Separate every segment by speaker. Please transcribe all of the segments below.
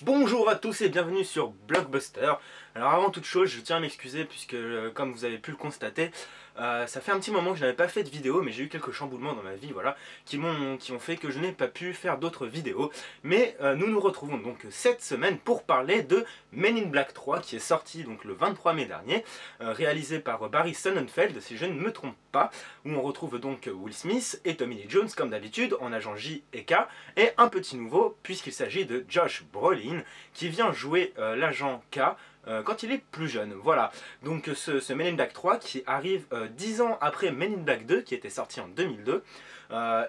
Speaker 1: Bonjour à tous et bienvenue sur Blockbuster. Alors avant toute chose, je tiens à m'excuser puisque comme vous avez pu le constater, ça fait un petit moment que je n'avais pas fait de vidéo, mais j'ai eu quelques chamboulements dans ma vie, voilà, qui ont fait que je n'ai pas pu faire d'autres vidéos. Mais nous nous retrouvons donc cette semaine pour parler de Men in Black 3 qui est sorti donc le 23 mai dernier, réalisé par Barry Sonnenfeld si je ne me trompe pas, où on retrouve donc Will Smith et Tommy Lee Jones comme d'habitude en agent J et K, et un petit nouveau puisqu'il s'agit de Josh Brolin qui vient jouer l'agent K quand il est plus jeune. Voilà, donc ce Men in Black 3 qui arrive 10 ans après Men in Black 2 qui était sorti en 2002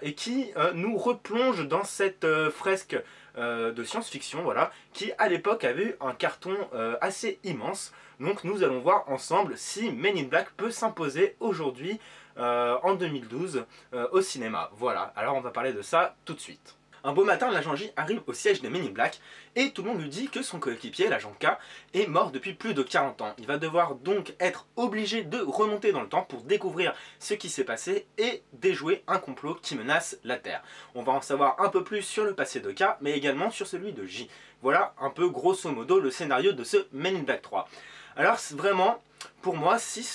Speaker 1: et qui nous replonge dans cette fresque de science-fiction, voilà, qui à l'époque avait eu un carton assez immense. Donc nous allons voir ensemble si Men in Black peut s'imposer aujourd'hui en 2012 au cinéma. Voilà, alors on va parler de ça tout de suite. Un beau matin, l'agent J arrive au siège des Men in Black et tout le monde lui dit que son coéquipier, l'agent K, est mort depuis plus de 40 ans. Il va devoir donc être obligé de remonter dans le temps pour découvrir ce qui s'est passé et déjouer un complot qui menace la Terre. On va en savoir un peu plus sur le passé de K, mais également sur celui de J. Voilà un peu grosso modo le scénario de ce Men in Black 3. Alors vraiment, pour moi, si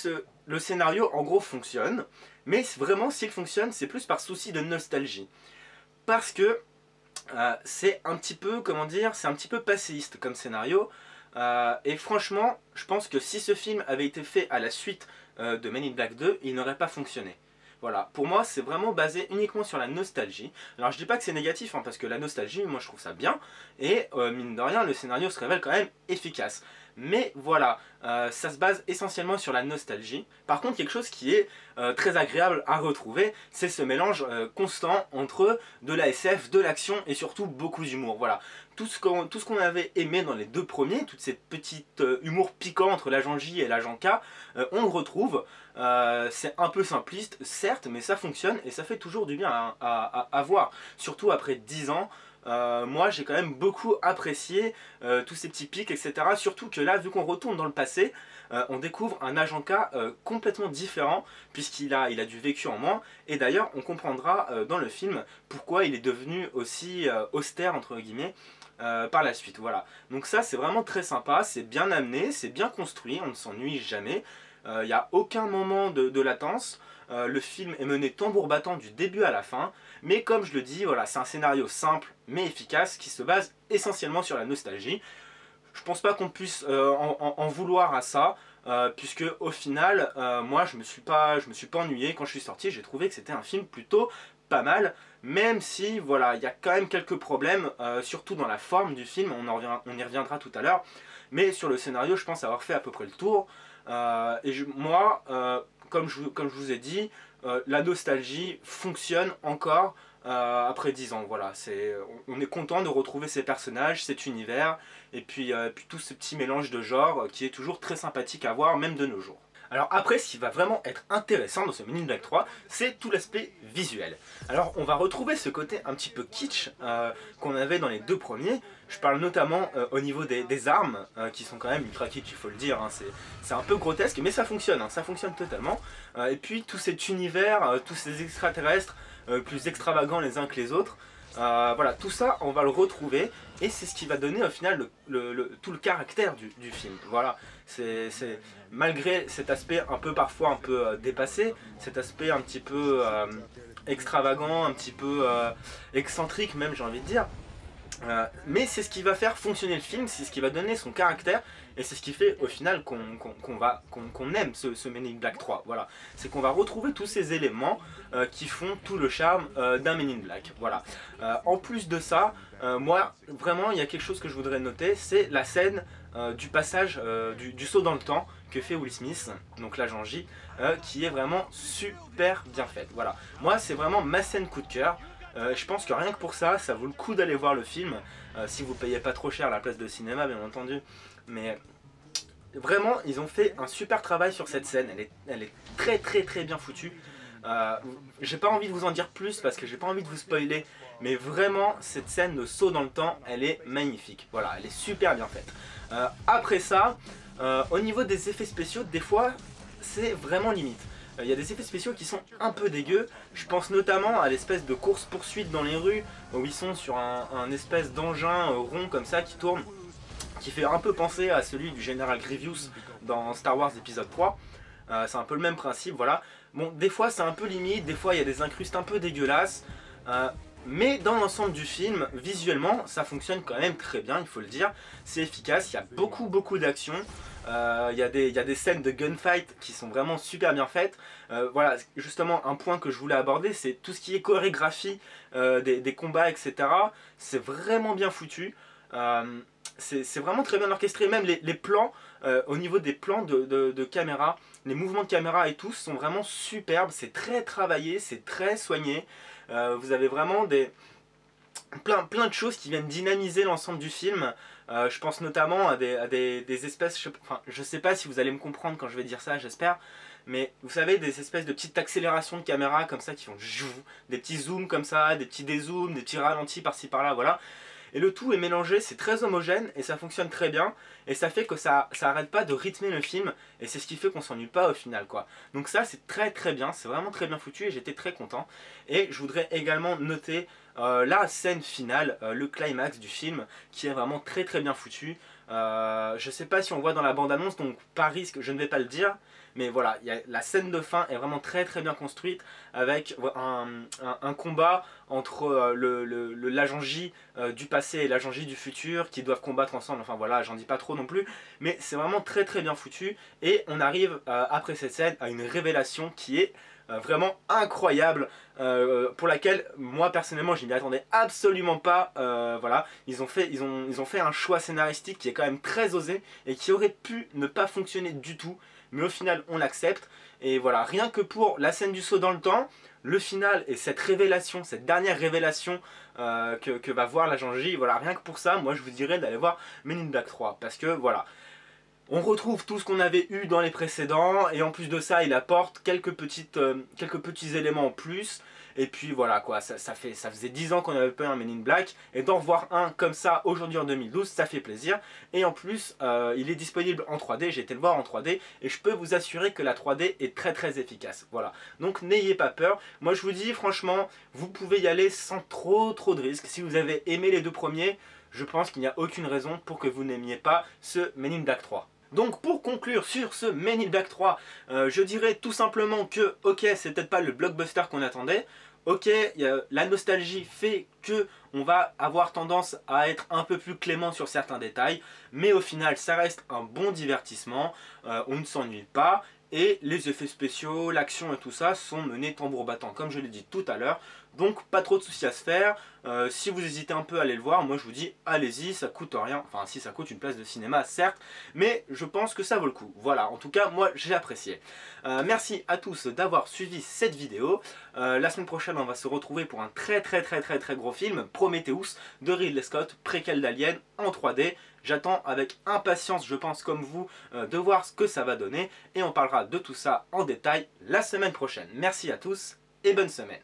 Speaker 1: le scénario en gros fonctionne, mais vraiment s'il fonctionne, c'est plus par souci de nostalgie. Parce que c'est un petit peu, comment dire, c'est un petit peu passéiste comme scénario. Et franchement, je pense que si ce film avait été fait à la suite de Men in Black 2, il n'aurait pas fonctionné. Voilà, pour moi c'est vraiment basé uniquement sur la nostalgie. Alors je dis pas que c'est négatif, hein, parce que la nostalgie, moi je trouve ça bien. Et mine de rien, le scénario se révèle quand même efficace. Mais voilà, ça se base essentiellement sur la nostalgie. Par contre, quelque chose qui est très agréable à retrouver, c'est ce mélange constant entre de la SF, de l'action et surtout beaucoup d'humour. Voilà, tout ce qu'on avait aimé dans les deux premiers, toute cette petite humour piquant entre l'agent J et l'agent K, on le retrouve. C'est un peu simpliste, certes, mais ça fonctionne et ça fait toujours du bien à voir. Surtout après 10 ans. Moi j'ai quand même beaucoup apprécié tous ces petits pics, etc. Surtout que là, vu qu'on retourne dans le passé, on découvre un agent K complètement différent, puisqu'il a du vécu en moins. Et d'ailleurs, on comprendra dans le film pourquoi il est devenu aussi austère, entre guillemets, par la suite. Voilà. Donc ça, c'est vraiment très sympa, c'est bien amené, c'est bien construit, on ne s'ennuie jamais. Il n'y a aucun moment de latence. Le film est mené tambour battant du début à la fin, mais comme je le dis, voilà, c'est un scénario simple mais efficace qui se base essentiellement sur la nostalgie. Je pense pas qu'on puisse en vouloir à ça, puisque au final, moi je me suis pas ennuyé quand je suis sorti. J'ai trouvé que c'était un film plutôt pas mal, même si voilà, il y a quand même quelques problèmes, surtout dans la forme du film, on y reviendra tout à l'heure, mais sur le scénario je pense avoir fait à peu près le tour. Moi, comme je vous ai dit, la nostalgie fonctionne encore après 10 ans. Voilà, on est content de retrouver ces personnages, cet univers, et puis tout ce petit mélange de genres qui est toujours très sympathique à voir, même de nos jours. Alors après, ce qui va vraiment être intéressant dans ce Men in Black 3, c'est tout l'aspect visuel. Alors on va retrouver ce côté un petit peu kitsch qu'on avait dans les deux premiers. Je parle notamment au niveau des armes, qui sont quand même ultra kitsch, il faut le dire. Hein. C'est un peu grotesque, mais ça fonctionne, hein, ça fonctionne totalement. Et puis tout cet univers, tous ces extraterrestres plus extravagants les uns que les autres. Voilà, tout ça on va le retrouver et c'est ce qui va donner au final tout le caractère du film. Voilà, c'est malgré cet aspect un peu parfois un peu dépassé, cet aspect un petit peu extravagant, un petit peu excentrique même, j'ai envie de dire. Mais c'est ce qui va faire fonctionner le film, c'est ce qui va donner son caractère et c'est ce qui fait au final qu'on aime ce Men in Black 3. Voilà, c'est qu'on va retrouver tous ces éléments qui font tout le charme d'un Men in Black. Voilà. En plus de ça, moi vraiment il y a quelque chose que je voudrais noter, c'est la scène du passage du saut dans le temps que fait Will Smith, donc l'agent J, qui est vraiment super bien faite. Voilà, moi c'est vraiment ma scène coup de cœur. Je pense que rien que pour ça, ça vaut le coup d'aller voir le film, si vous payez pas trop cher la place de cinéma bien entendu. Mais vraiment, ils ont fait un super travail sur cette scène, elle est très bien foutue. J'ai pas envie de vous en dire plus parce que j'ai pas envie de vous spoiler, mais vraiment cette scène de saut dans le temps, elle est magnifique. Voilà, elle est super bien faite. Après ça, au niveau des effets spéciaux, des fois c'est vraiment limite. il y a des effets spéciaux qui sont un peu dégueux. Je pense notamment à l'espèce de course-poursuite dans les rues où ils sont sur un espèce d'engin rond comme ça qui tourne, qui fait un peu penser à celui du général Grievous dans Star Wars épisode 3. C'est un peu le même principe, voilà. Bon, des fois c'est un peu limite, des fois il y a des incrustes un peu dégueulasses. Mais dans l'ensemble du film, visuellement, ça fonctionne quand même très bien, il faut le dire. C'est efficace, il y a beaucoup d'action. Il y a des scènes de gunfight qui sont vraiment super bien faites. Voilà, justement, un point que je voulais aborder, c'est tout ce qui est chorégraphie des combats, etc. C'est vraiment bien foutu. C'est vraiment très bien orchestré. Même les plans, au niveau des plans de caméra, les mouvements de caméra et tout sont vraiment superbes. C'est très travaillé, c'est très soigné. Vous avez vraiment plein de choses qui viennent dynamiser l'ensemble du film. Je pense notamment à des espèces, je sais pas si vous allez me comprendre quand je vais dire ça, j'espère, mais vous savez, des espèces de petites accélérations de caméra comme ça qui font des petits zooms comme ça, des petits dézooms, des petits ralentis par-ci par-là, voilà. Et le tout est mélangé, c'est très homogène et ça fonctionne très bien. Et ça fait que ça arrête pas de rythmer le film. Et c'est ce qui fait qu'on s'ennuie pas au final, quoi. Donc ça, c'est très bien, c'est vraiment très bien foutu et j'étais très content. Et je voudrais également noter la scène finale, le climax du film, qui est vraiment très bien foutu. Je sais pas si on voit dans la bande-annonce, donc par risque, je ne vais pas le dire. Mais voilà, la scène de fin est vraiment très bien construite avec un combat entre l'agent J du passé et l'agent J du futur qui doivent combattre ensemble. Enfin voilà, j'en dis pas trop non plus. Mais c'est vraiment très bien foutu. Et on arrive après cette scène à une révélation qui est vraiment incroyable, pour laquelle moi personnellement je n'y attendais absolument pas. Voilà, ils ont fait un choix scénaristique qui est quand même très osé et qui aurait pu ne pas fonctionner du tout, mais au final on l'accepte. Et voilà, rien que pour la scène du saut dans le temps, le final et cette révélation, cette dernière révélation que va voir l'agent J, voilà, rien que pour ça, moi je vous dirais d'aller voir Men in Black 3, parce que voilà, on retrouve tout ce qu'on avait eu dans les précédents, et en plus de ça, il apporte quelques petits éléments en plus. Et puis voilà quoi, ça faisait 10 ans qu'on n'avait pas un Men in Black, et d'en revoir un comme ça aujourd'hui en 2012, ça fait plaisir. Et en plus, il est disponible en 3D, j'ai été le voir en 3D, et je peux vous assurer que la 3D est très efficace. Voilà, donc n'ayez pas peur. Moi je vous dis franchement, vous pouvez y aller sans trop de risques. Si vous avez aimé les deux premiers, je pense qu'il n'y a aucune raison pour que vous n'aimiez pas ce Men in Black 3. Donc pour conclure sur ce Men in Black 3, je dirais tout simplement que ok, c'est peut-être pas le blockbuster qu'on attendait. Ok, la nostalgie fait que on va avoir tendance à être un peu plus clément sur certains détails, mais au final ça reste un bon divertissement, on ne s'ennuie pas. Et les effets spéciaux, l'action et tout ça sont menés tambour battant, comme je l'ai dit tout à l'heure. Donc pas trop de soucis à se faire. Si vous hésitez un peu à aller le voir, moi je vous dis allez-y, ça coûte rien. Enfin si, ça coûte une place de cinéma certes, mais je pense que ça vaut le coup. Voilà, en tout cas moi j'ai apprécié. Merci à tous d'avoir suivi cette vidéo. La semaine prochaine on va se retrouver pour un très gros film, Prometheus de Ridley Scott, préquel d'Alien en 3D. J'attends avec impatience, je pense comme vous, de voir ce que ça va donner. Et on parlera de tout ça en détail la semaine prochaine. Merci à tous et bonne semaine.